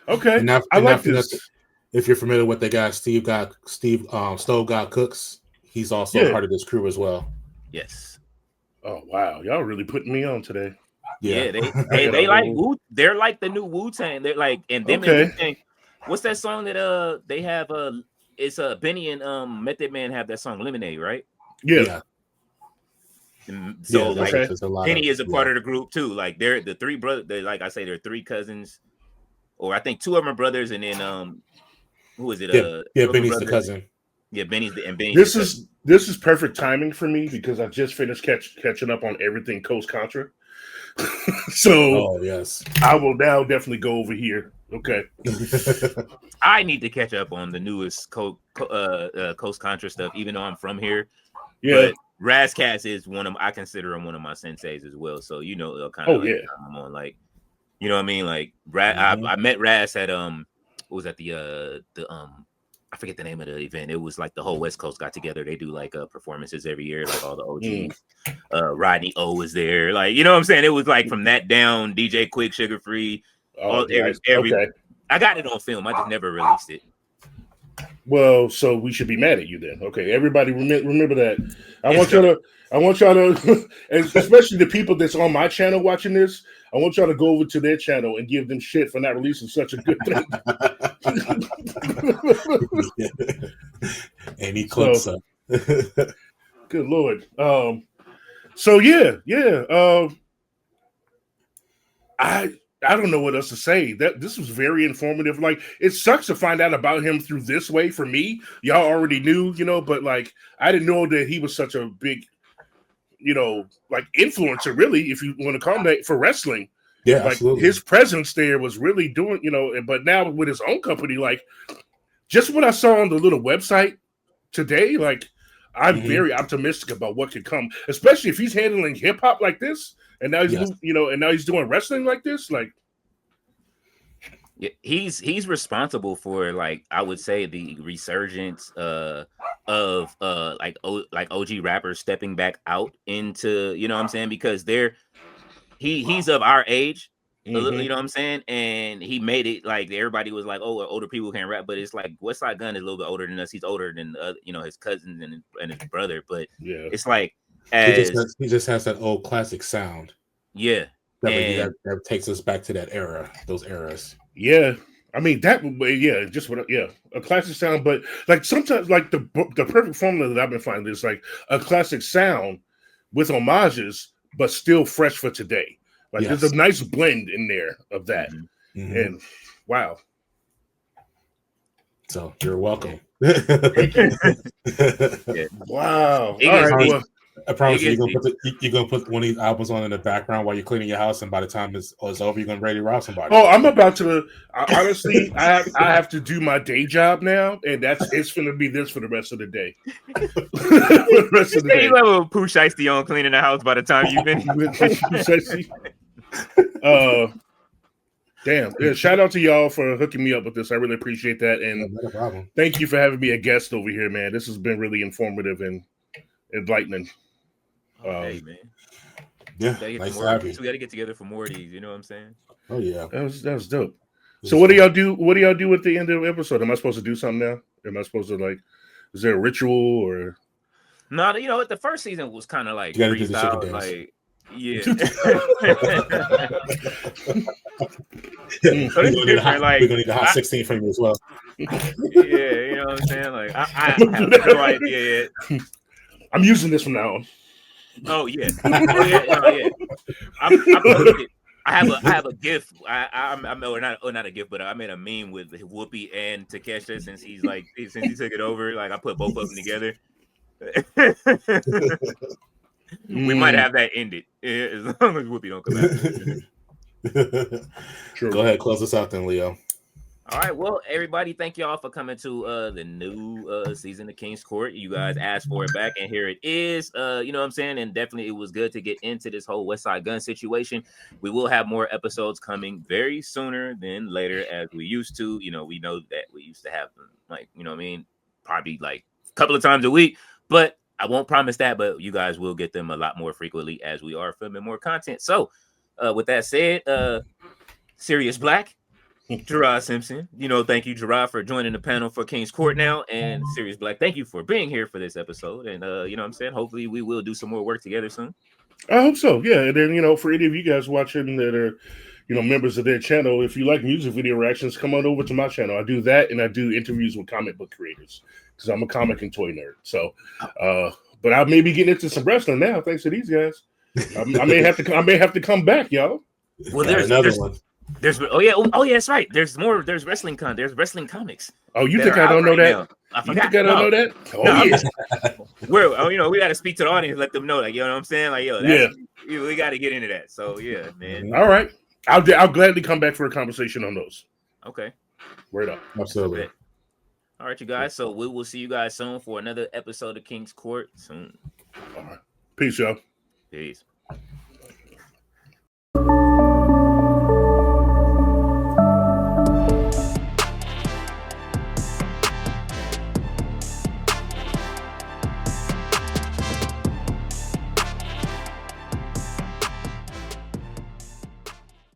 okay, I like this. If you're familiar with the guy, Stove God Cooks, he's also part of this crew as well. Yes. Oh wow, y'all really putting me on today. Yeah, they like Wu. They're like the new Wu-Tang. They're like, and them and Wu-Tang. What's that song that they have? It's Benny and Method Man have that song Lemonade, right? Yeah. So like Benny is a part of the group too. Like they're the three brothers. Like I say, they're three cousins, or I think two of them are brothers, and then who is it? Benny's the cousin. Yeah, Benny's the and Benny's. This is perfect timing for me because I just finished catching up on everything Coast Contra. So yes, I will now definitely go over here. Okay. I need to catch up on the newest Coast Contra stuff, even though I'm from here. Yeah. But Razcast is I consider him one of my senseis as well. So kind of I'm on like, you know what I mean? Like I met Raz at what was that the I forget the name of the event. It was like the whole West Coast got together. They do like performances every year, like all the OGs. Rodney O was there, like you know what I'm saying. It was like from that down, DJ Quick, Sugar Free, every. I got it on film. I just never released it. Well, so we should be mad at you then. Okay, everybody remember that. I want y'all to, and especially the people that's on my channel watching this. I want y'all to go over to their channel and give them shit for not releasing such a good thing. And he clips up. Good Lord. So yeah. I don't know what else to say. That this was very informative. Like, it sucks to find out about him through this way. For me, y'all already knew, but like I didn't know that he was such a big, like influencer. Really, if you want to call that for wrestling, yeah, like absolutely. His presence there was really doing, But now with his own company, like just what I saw on the little website today, like I'm very optimistic about what could come, especially if he's handling hip hop like this. And now he's, and now he's doing wrestling like this. Like, yeah, he's responsible for, like, I would say, the resurgence of like OG rappers stepping back out into, you know what I'm saying, because he's of our age, you know what I'm saying, and he made it like everybody was like, oh, older people can't rap, but it's like Westside Gunn is a little bit older than us. He's older than his cousins and his brother, but it's like. He just has that old classic sound. Yeah. That takes us back to that era, those eras. Yeah. I mean, a classic sound, but like sometimes like the perfect formula that I've been finding is like a classic sound with homages, but still fresh for today. Like there's a nice blend in there of that. And wow. So you're welcome. Wow. All right. I promise you're gonna put one of these albums on in the background while you're cleaning your house, and by the time it's over, you're gonna ready to rob somebody. Oh, I'm about to. Honestly, I have to do my day job now, and it's gonna be this for the rest of the day. The rest of the day. You have a Pooh Shiesty on cleaning the house by the time you've been. Damn! Yeah, shout out to y'all for hooking me up with this. I really appreciate that, and no problem. Thank you for having me a guest over here, man. This has been really informative and enlightening. Hey, man. Yeah, nice to have you. We got to get together for more of these. You know what I'm saying? Oh yeah, that was dope. So what do y'all do? What do y'all do at the end of the episode? Am I supposed to do something now? Am I supposed to like? Is there a ritual or? No, the first season was kind of like freestyle, like yeah. So we're gonna need a hot 16 from you as well. Yeah, you know what I'm saying? Like I have no idea yet. I'm using this from now on. Oh yeah. I posted it. I have a GIF. I'm not a GIF, but I made a meme with Whoopi and Takesha since he took it over. Like I put both of them together. We might have that ended as long as Whoopi don't come out. Sure. Go ahead, close us out then, Leo. All right, well, everybody, thank y'all for coming to the new season of Kingz Court. You guys asked for it back, and here it is. You know what I'm saying? And definitely it was good to get into this whole Westside Gunn situation. We will have more episodes coming very sooner than later as we used to. We know that we used to have them, like, you know what I mean? Probably like a couple of times a week, but I won't promise that, but you guys will get them a lot more frequently as we are filming more content. So with that said, Sirius Black, Gerard Simpson. Thank you, Gerard, for joining the panel for Kingz Court now. And Sirius Black, thank you for being here for this episode. And you know what I'm saying? Hopefully we will do some more work together soon. I hope so, yeah. And then, for any of you guys watching that are, members of their channel, if you like music video reactions, come on over to my channel. I do that, and I do interviews with comic book creators because I'm a comic and toy nerd. So, but I may be getting into some wrestling now thanks to these guys. I may have to come back, y'all. Well, there's another one. That's right. There's wrestling there's wrestling comics. Oh, you think I don't know that? I forgot. You think I don't know that? Oh, yeah. We got to speak to the audience, let them know, like, you know what I'm saying? Like, we got to get into that. So, yeah, man. All right. I'll gladly come back for a conversation on those. Okay. Word up. Absolutely. All right, you guys. So we will see you guys soon for another episode of Kingz Court soon. All right. Peace, y'all. Peace.